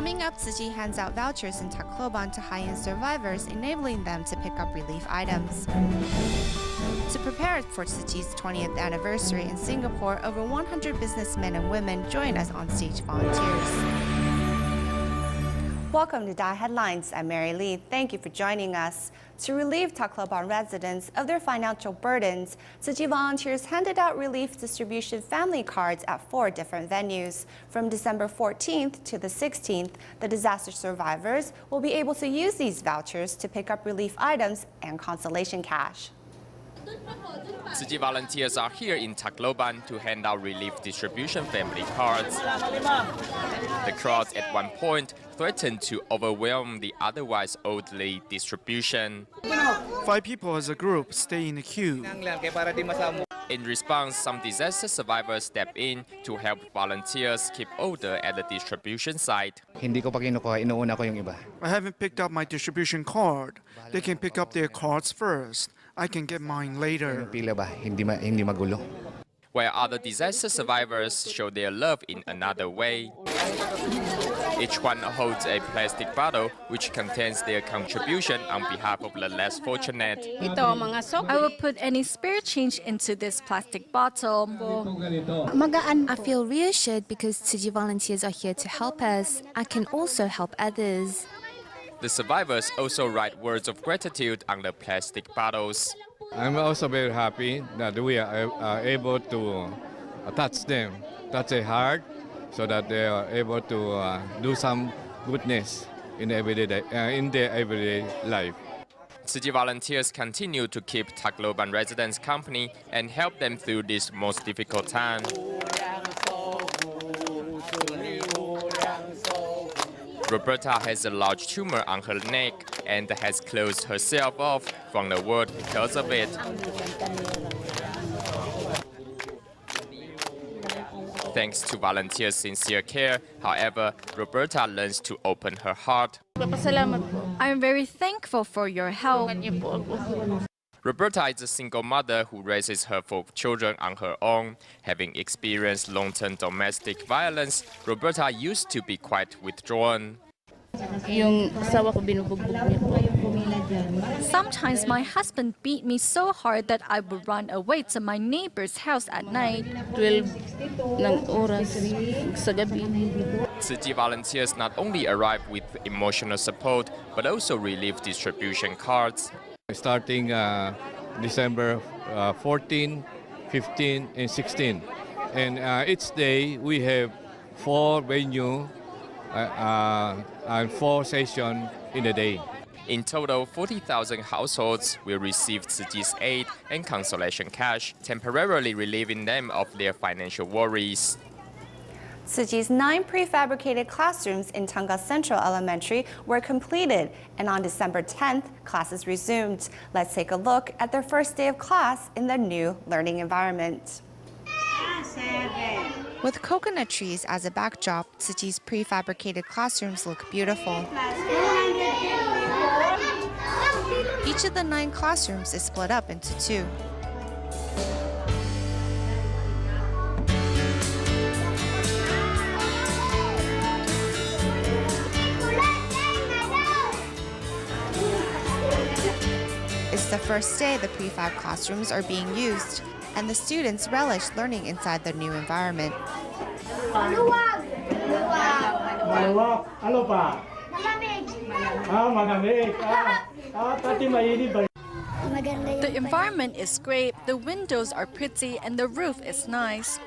Coming up, Tzu Chi hands out vouchers in Tacloban to high-end survivors, enabling them to pick up relief items. To prepare for Tzu Chi's 20th anniversary in Singapore, over 100 businessmen and women join as on-stage volunteers. Welcome to Dai Headlines. I'm Mary Lee. Thank you for joining us. To relieve Tacloban residents of their financial burdens, Tzu Chi volunteers handed out relief distribution family cards at 4 different venues. From December 14th to the 16th, the disaster survivors will be able to use these vouchers to pick up relief items and consolation cash. Tzu Chi volunteers are here in Tacloban to hand out relief distribution family cards. The crowds at one point threatened to overwhelm the otherwise orderly distribution. 5 people as a group stay in the queue. In response, some disaster survivors step in to help volunteers keep order at the distribution site. I haven't picked up my distribution card. They can pick up their cards first. I can get mine later. While other disaster survivors show their love in another way. Each one holds a plastic bottle which contains their contribution on behalf of the less fortunate. I will put any spare change into this plastic bottle. I feel reassured because Tzu Chi volunteers are here to help us. I can also help others. The survivors also write words of gratitude on the plastic bottles. I'm also very happy that we are able to touch them, touch their heart, so that they are able to do some goodness in their everyday life. Tzu Chi volunteers continue to keep Tacloban residents company and help them through this most difficult time. Roberta has a large tumor on her neck and has closed herself off from the world because of it. Thanks to volunteers' sincere care, however, Roberta learns to open her heart. I am very thankful for your help. Roberta is a single mother who raises her 4 children on her own. Having experienced long-term domestic violence, Roberta used to be quite withdrawn. Sometimes my husband beat me so hard that I would run away to my neighbor's house at night. 12 ng oras sa gabi. Tzu Chi volunteers not only arrive with emotional support, but also relief distribution cards. Starting December 14, 15, and 16. And each day we have 4 venues and 4 sessions in a day. In total, 40,000 households will receive Tzu Chi's aid and consolation cash, temporarily relieving them of their financial worries. Tzu Chi's 9 prefabricated classrooms in Tunga Central Elementary were completed, and on December 10th, classes resumed. Let's take a look at their first day of class in the new learning environment. With coconut trees as a backdrop, Tzu Chi's prefabricated classrooms look beautiful. Each of the 9 classrooms is split up into 2. It's the first day the prefab classrooms are being used, and the students relish learning inside the new environment. The environment is great, the windows are pretty, and the roof is nice.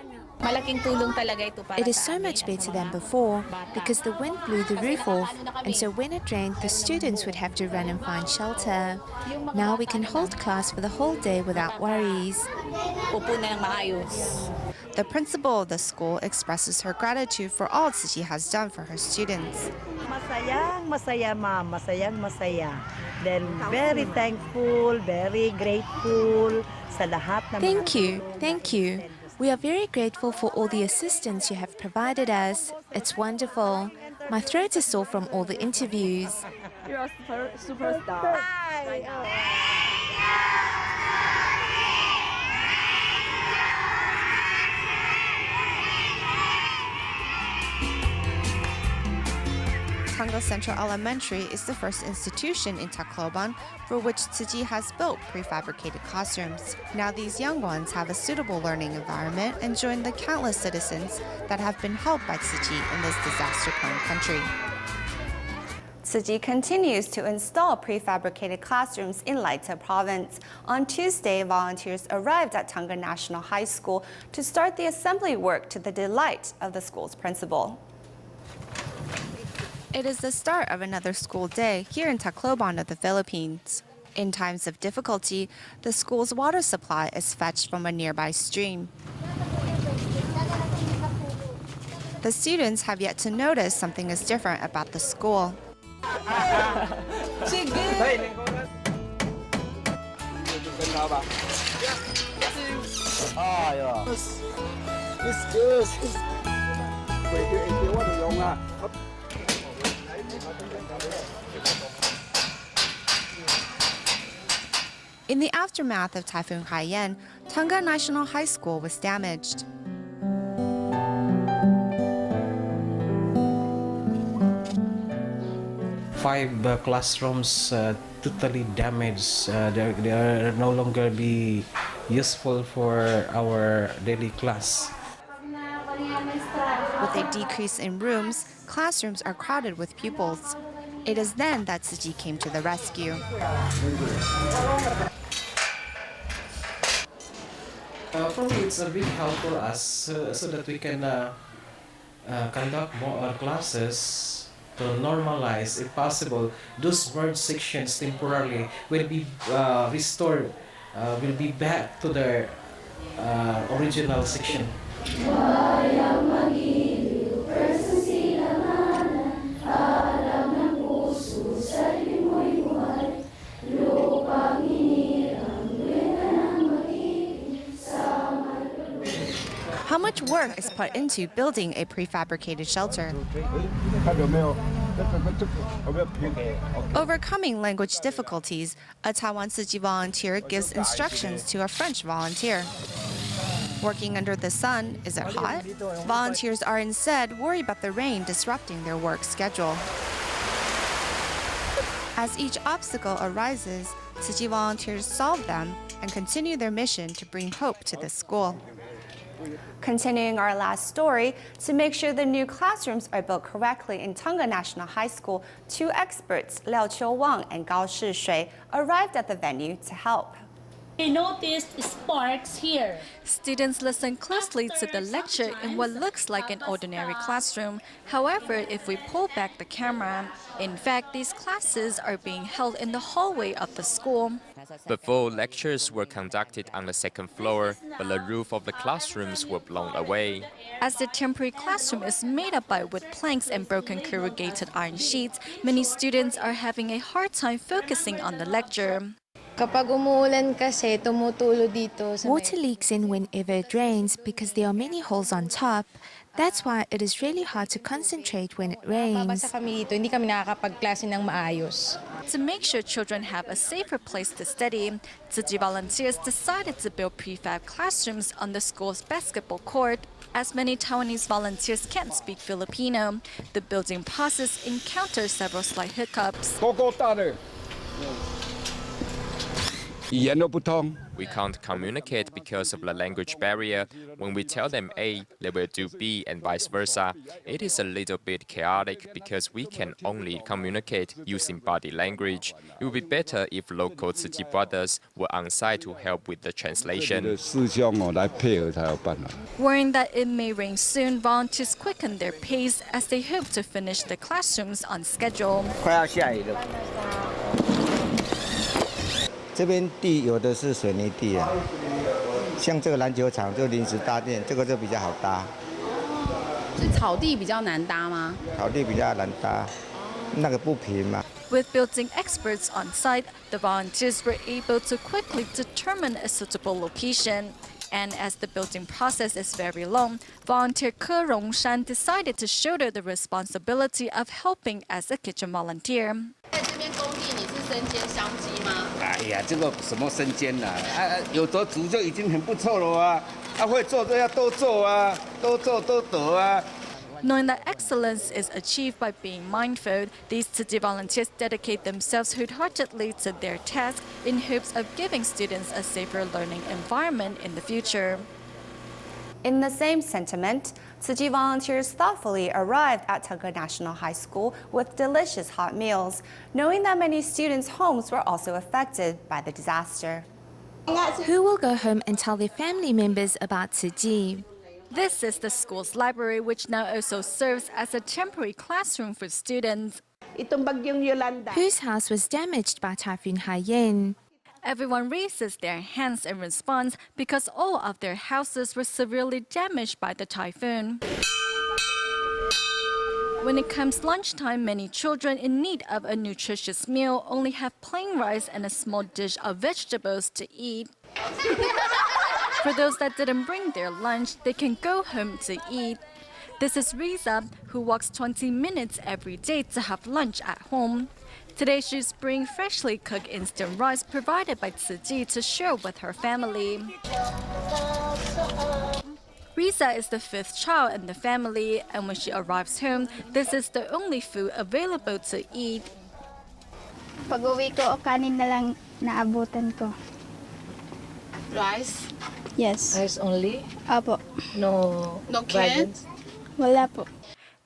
It is so much better than before because the wind blew the roof off, and so when it rained, the students would have to run and find shelter. Now we can hold class for the whole day without worries. The principal of the school expresses her gratitude for all Tzu Chi has done for her students. Masaya, ma'am. Masaya. Then very thankful, very grateful sa lahat ng Thank you. We are very grateful for all the assistance you have provided us. It's wonderful. My throat is sore from all the interviews. You're a superstar. Tonga Central Elementary is the first institution in Tacloban for which Tzu Chi has built prefabricated classrooms. Now these young ones have a suitable learning environment and join the countless citizens that have been helped by Tzu Chi in this disaster-prone country. Tzu Chi continues to install prefabricated classrooms in Leyte province. On Tuesday, volunteers arrived at Tonga National High School to start the assembly work to the delight of the school's principal. It is the start of another school day here in Tacloban of the Philippines. In times of difficulty, the school's water supply is fetched from a nearby stream. The students have yet to notice something is different about the school. In the aftermath of Typhoon Haiyan, Tonga National High School was damaged. Five classrooms totally damaged. They are no longer be useful for our daily class. With a decrease in rooms, classrooms are crowded with pupils. It is then that Tzu Chi came to the rescue. For me, it's a big help for us so that we can conduct more classes to normalize, if possible, those merged sections temporarily will be restored, will be back to their original section. How much work is put into building a prefabricated shelter? Overcoming language difficulties, a Taiwan Tzu Chi volunteer gives instructions to a French volunteer. Working under the sun, is it hot? Volunteers are instead worried about the rain disrupting their work schedule. As each obstacle arises, Tzu Chi volunteers solve them and continue their mission to bring hope to the school. Continuing our last story, to make sure the new classrooms are built correctly in Tonga National High School, two experts, Liao Qiu Wang and Gao Shi Shui, arrived at the venue to help. I noticed sparks here. Students listen closely to the lecture in what looks like an ordinary classroom. However, if we pull back the camera, in fact, these classes are being held in the hallway of the school. Before, lectures were conducted on the second floor, but the roof of the classrooms were blown away. As the temporary classroom is made up by wood planks and broken corrugated iron sheets, many students are having a hard time focusing on the lecture. Water leaks in whenever it rains because there are many holes on top. That's why it is really hard to concentrate when it rains. To make sure children have a safer place to study, Tzu Chi volunteers decided to build prefab classrooms on the school's basketball court. As many Taiwanese volunteers can't speak Filipino, the building process encounters several slight hiccups. We can't communicate because of the language barrier. When we tell them A, they will do B and vice versa. It is a little bit chaotic because we can only communicate using body language. It would be better if local Tzu Chi brothers were on site to help with the translation. Worrying that it may rain soon, volunteers quicken their pace as they hope to finish the classrooms on schedule. 这边地有的是水泥地啊，像这个篮球场就临时搭建，这个就比较好搭。是草地比较难搭吗？草地比较难搭，那个不平嘛。 With building experts on site, the volunteers were able to quickly determine a suitable location. And as the building process is very long, volunteer Ke Rongshan decided to shoulder the responsibility of helping as a kitchen volunteer. 在这边工地，你是身兼商机吗？哎呀，这个什么身兼啦？有得煮就已经很不错了啊！会做都要多做啊，多做多得啊。Knowing that excellence is achieved by being mindful, these Tzu Chi volunteers dedicate themselves wholeheartedly to their task in hopes of giving students a safer learning environment in the future. In the same sentiment, Tzu Chi volunteers thoughtfully arrived at Tugga National High School with delicious hot meals, knowing that many students' homes were also affected by the disaster. Who will go home and tell their family members about Tzu Chi? This is the school's library, which now also serves as a temporary classroom for students. Whose house was damaged by Typhoon Haiyan? Everyone raises their hands in response because all of their houses were severely damaged by the typhoon. When it comes lunchtime, many children in need of a nutritious meal only have plain rice and a small dish of vegetables to eat. For those that didn't bring their lunch, they can go home to eat. This is Riza, who walks 20 minutes every day to have lunch at home. Today, she's bringing freshly cooked instant rice provided by Tzu Chi to share with her family. Riza is the fifth child in the family, and when she arrives home, this is the only food available to eat. Pag-uwi ko, kanin na lang naabutan ko. Rice? Yes. Rice only? Apo. No kids? Wala po.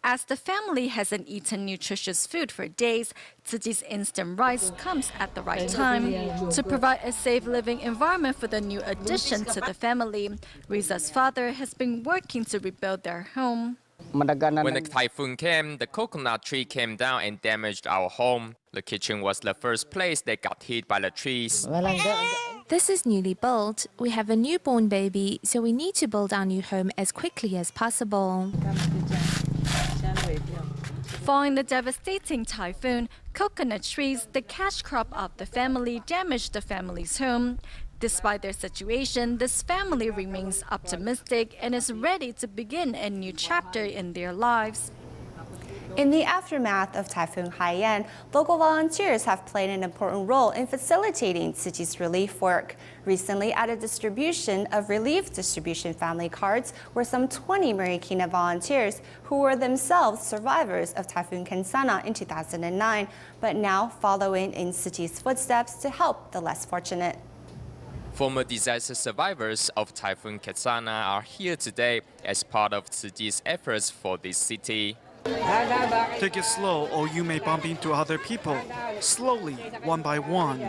As the family hasn't eaten nutritious food for days, Tzu Chi's instant rice comes at the right time. To provide a safe living environment for the new addition to the family, Riza's father has been working to rebuild their home. When the typhoon came, the coconut tree came down and damaged our home. The kitchen was the first place that got hit by the trees. This is newly built. We have a newborn baby, so we need to build our new home as quickly as possible. Following the devastating typhoon, coconut trees, the cash crop of the family, damaged the family's home. Despite their situation, this family remains optimistic and is ready to begin a new chapter in their lives. In the aftermath of Typhoon Haiyan, local volunteers have played an important role in facilitating Tzu Chi's relief work. Recently, at a distribution of relief distribution family cards were some 20 Marikina volunteers who were themselves survivors of Typhoon Kensana in 2009, but now following in Tzu Chi's footsteps to help the less fortunate. Former disaster survivors of Typhoon Kensana are here today as part of Tzu Chi's efforts for this city. Take it slow or you may bump into other people. Slowly, one by one.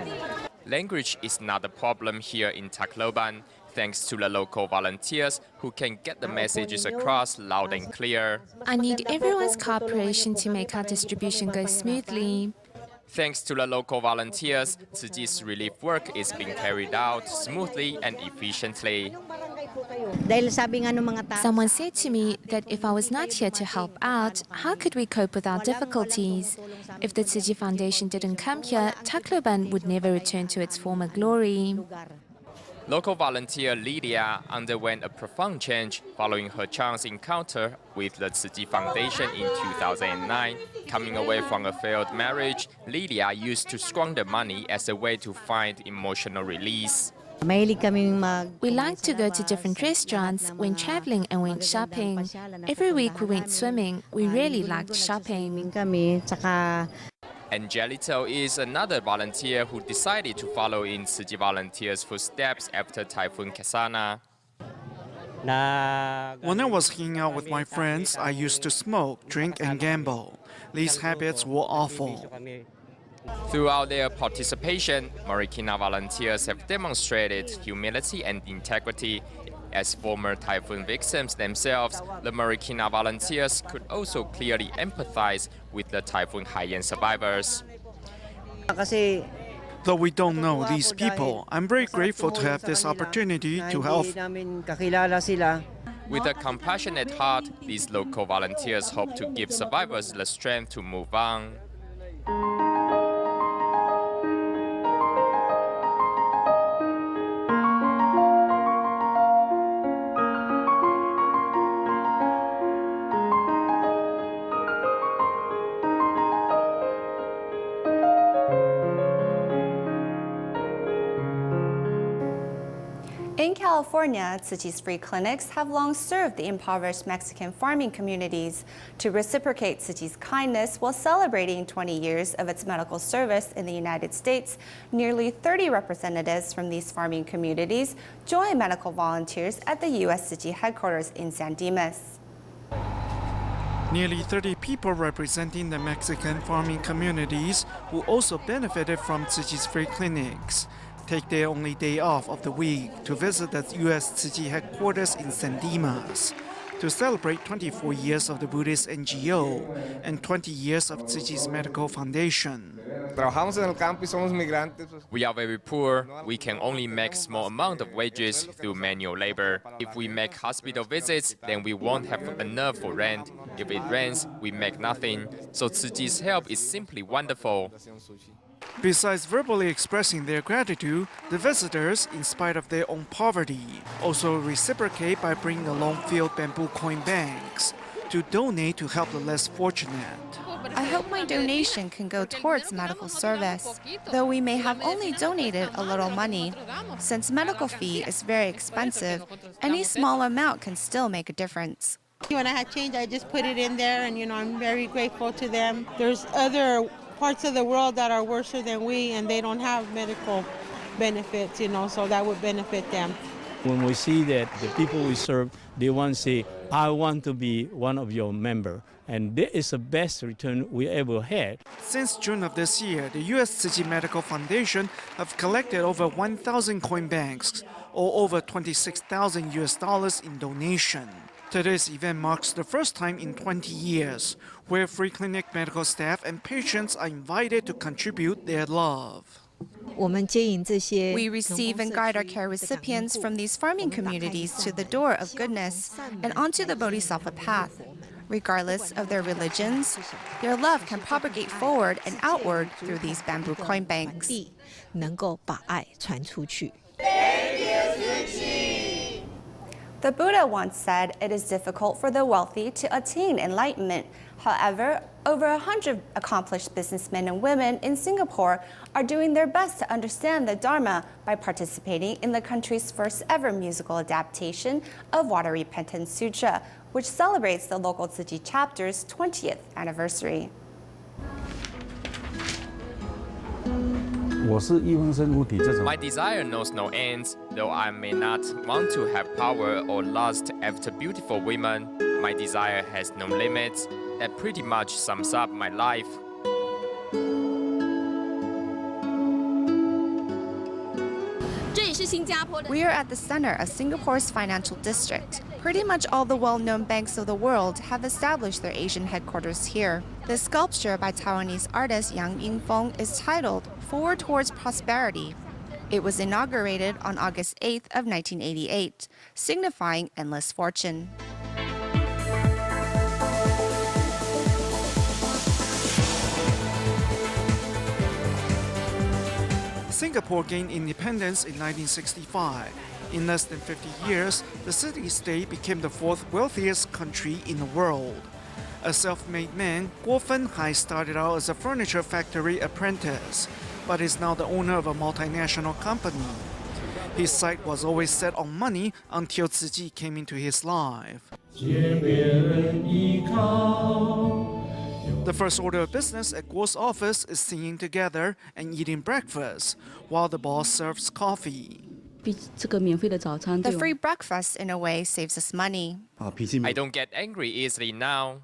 Language is not a problem here in Tacloban, thanks to the local volunteers who can get the messages across loud and clear. I need everyone's cooperation to make our distribution go smoothly. Thanks to the local volunteers, Tzu Chi's relief work is being carried out smoothly and efficiently. Someone said to me that if I was not here to help out, how could we cope with our difficulties? If the Tzu Chi Foundation didn't come here, Tacloban would never return to its former glory. Local volunteer Lydia underwent a profound change following her chance encounter with the Tzu Chi Foundation in 2009. Coming away from a failed marriage, Lydia used to squander money as a way to find emotional release. We like to go to different restaurants, went traveling and went shopping. Every week we went swimming. We really liked shopping. Angelito is another volunteer who decided to follow in Tzu Chi volunteers' footsteps after Typhoon Kensana. When I was hanging out with my friends, I used to smoke, drink, and gamble. These habits were awful. Throughout their participation, Marikina volunteers have demonstrated humility and integrity. As former typhoon victims themselves, the Marikina volunteers could also clearly empathize with the Typhoon Haiyan survivors. Though we don't know these people, I'm very grateful to have this opportunity to help. With a compassionate heart, these local volunteers hope to give survivors the strength to move on. In California, Tzu Chi's free clinics have long served the impoverished Mexican farming communities. To reciprocate Tzu Chi's kindness while celebrating 20 years of its medical service in the United States, nearly 30 representatives from these farming communities joined medical volunteers at the U.S. Tzu Chi headquarters in San Dimas. Nearly 30 people representing the Mexican farming communities who also benefited from Tzu Chi's free clinics take their only day off of the week to visit the U.S. Tzu Chi headquarters in San Dimas to celebrate 24 years of the Buddhist NGO and 20 years of Tzu Chi's medical foundation. We are very poor. We can only make small amount of wages through manual labor. If we make hospital visits, then we won't have enough for rent. If it rains, we make nothing. So Tzu Chi's help is simply wonderful. Besides verbally expressing their gratitude, the visitors, in spite of their own poverty, also reciprocate by bringing along filled bamboo coin banks to donate to help the less fortunate. I hope my donation can go towards medical service, though we may have only donated a little money. Since medical fee is very expensive, any small amount can still make a difference. When I had change, I just put it in there, and I'm very grateful to them. There's other parts of the world that are worse than we, and they don't have medical benefits, so that would benefit them. When we see that the people we serve, they want to say, I want to be one of your members. And this is the best return we ever had. Since June of this year, the U.S. Tzu Chi Medical Foundation have collected over 1,000 coin banks, or over $26,000 US in donation. Today's event marks the first time in 20 years where free clinic medical staff and patients are invited to contribute their love. We receive and guide our care recipients from these farming communities to the door of goodness and onto the Bodhisattva path. Regardless of their religions, their love can propagate forward and outward through these bamboo coin banks. The Buddha once said it is difficult for the wealthy to attain enlightenment. However, over 100 accomplished businessmen and women in Singapore are doing their best to understand the Dharma by participating in the country's first ever musical adaptation of Water Repentance Sutra, which celebrates the local Tzu Chi chapter's 20th anniversary. My desire knows no ends. Though I may not want to have power or lust after beautiful women, my desire has no limits. That pretty much sums up my life. We are at the center of Singapore's financial district. Pretty much all the well-known banks of the world have established their Asian headquarters here. The sculpture by Taiwanese artist Yang Yingfeng is titled Forward Towards Prosperity. It was inaugurated on August 8th of 1988, signifying endless fortune. Singapore gained independence in 1965. In less than 50 years, the city-state became the fourth wealthiest country in the world. A self-made man, Guo Fenhai started out as a furniture factory apprentice, but is now the owner of a multinational company. His sight was always set on money until Tzu Chi came into his life. The first order of business at Guo's office is singing together and eating breakfast, while the boss serves coffee. The free breakfast, in a way, saves us money. I don't get angry easily now.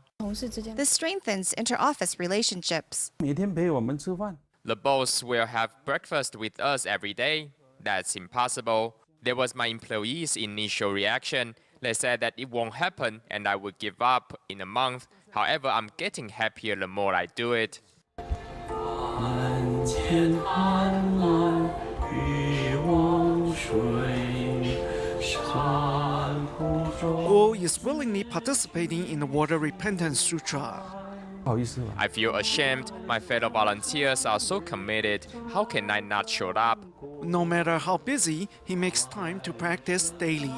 This strengthens inter-office relationships. The boss will have breakfast with us every day. That's impossible. There was my employees' initial reaction. They said that it won't happen and I would give up in a month. However, I'm getting happier the more I do it. Guo is willingly participating in the Water Repentance Sutra. I feel ashamed. My fellow volunteers are so committed. How can I not show up? No matter how busy, he makes time to practice daily.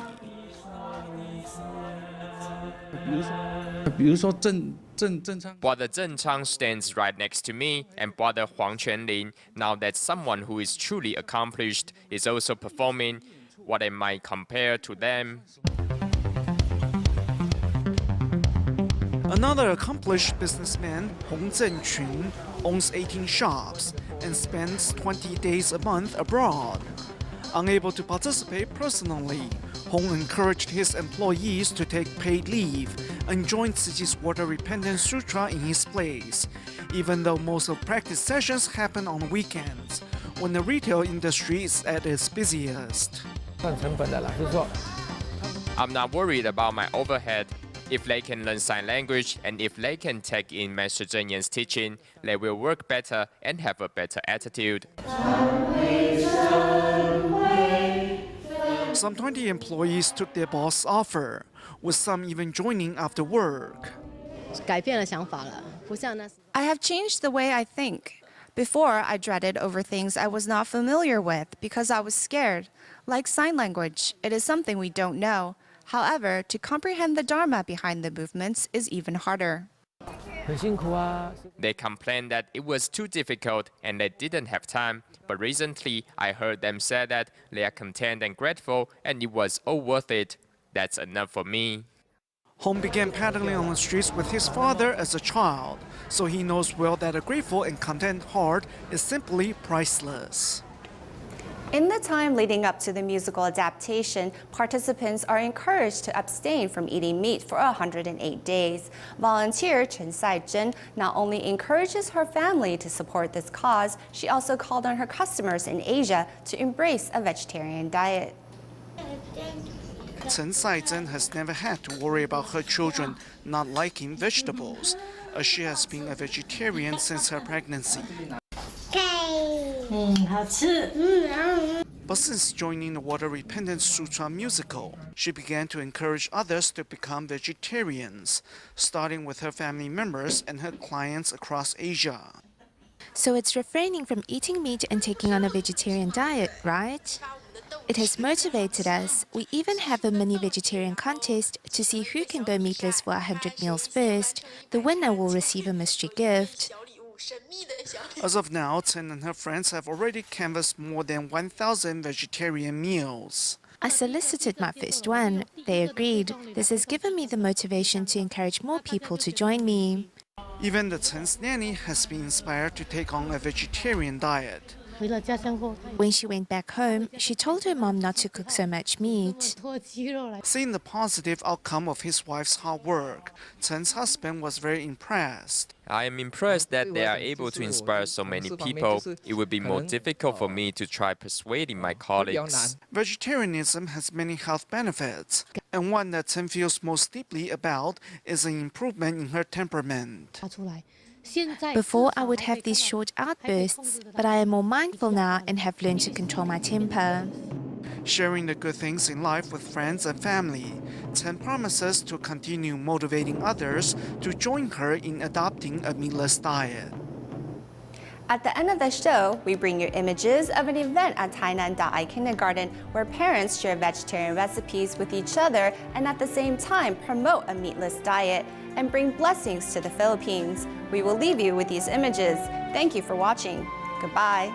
Brother Zheng Chang stands right next to me, and Brother Huang Quanlin, now that someone who is truly accomplished, is also performing. what I might compare to them. Another accomplished businessman, Hong Zhenqun, owns 18 shops and spends 20 days a month abroad. Unable to participate personally, Hong encouraged his employees to take paid leave and join Tzu Chi's water repentance sutra in his place, even though most of practice sessions happen on weekends, when the retail industry is at its busiest. I'm not worried about my overhead. If they can learn sign language and if they can take in Master Zheng Yan's teaching, they will work better and have a better attitude. Some 20 employees took their boss' offer, with some even joining after work. I have changed the way I think. Before, I dreaded over things I was not familiar with because I was scared. Like sign language, it is something we don't know. However, to comprehend the Dharma behind the movements is even harder. They complained that it was too difficult and they didn't have time, but recently I heard them say that they are content and grateful and it was all worth it. That's enough for me. Hong began paddling on the streets with his father as a child, so he knows well that a grateful and content heart is simply priceless. In the time leading up to the musical adaptation, participants are encouraged to abstain from eating meat for 108 days. Volunteer Chen Saizhen not only encourages her family to support this cause, she also called on her customers in Asia to embrace a vegetarian diet. Chen Saizhen has never had to worry about her children not liking vegetables, as she has been a vegetarian since her pregnancy. But since joining the Water Repentance Sutra musical, she began to encourage others to become vegetarians, starting with her family members and her clients across Asia. So it's refraining from eating meat and taking on a vegetarian diet, right? It has motivated us. We even have a mini vegetarian contest to see who can go meatless for 100 meals first. The winner will receive a mystery gift. As of now, Chen and her friends have already canvassed more than 1,000 vegetarian meals. I solicited my first one. They agreed. This has given me the motivation to encourage more people to join me. Even the Chen's nanny has been inspired to take on a vegetarian diet. When she went back home, she told her mom not to cook so much meat. Seeing the positive outcome of his wife's hard work, Chen's husband was very impressed. I am impressed that they are able to inspire so many people. It would be more difficult for me to try persuading my colleagues. Vegetarianism has many health benefits, and one that Chen feels most deeply about is an improvement in her temperament. Before, I would have these short outbursts, but I am more mindful now and have learned to control my temper. Sharing the good things in life with friends and family, Chen promises to continue motivating others to join her in adopting a meatless diet. At the end of the show, we bring you images of an event at Tainan Daai Kindergarten where parents share vegetarian recipes with each other and at the same time promote a meatless diet and bring blessings to the Philippines. We will leave you with these images. Thank you for watching. Goodbye.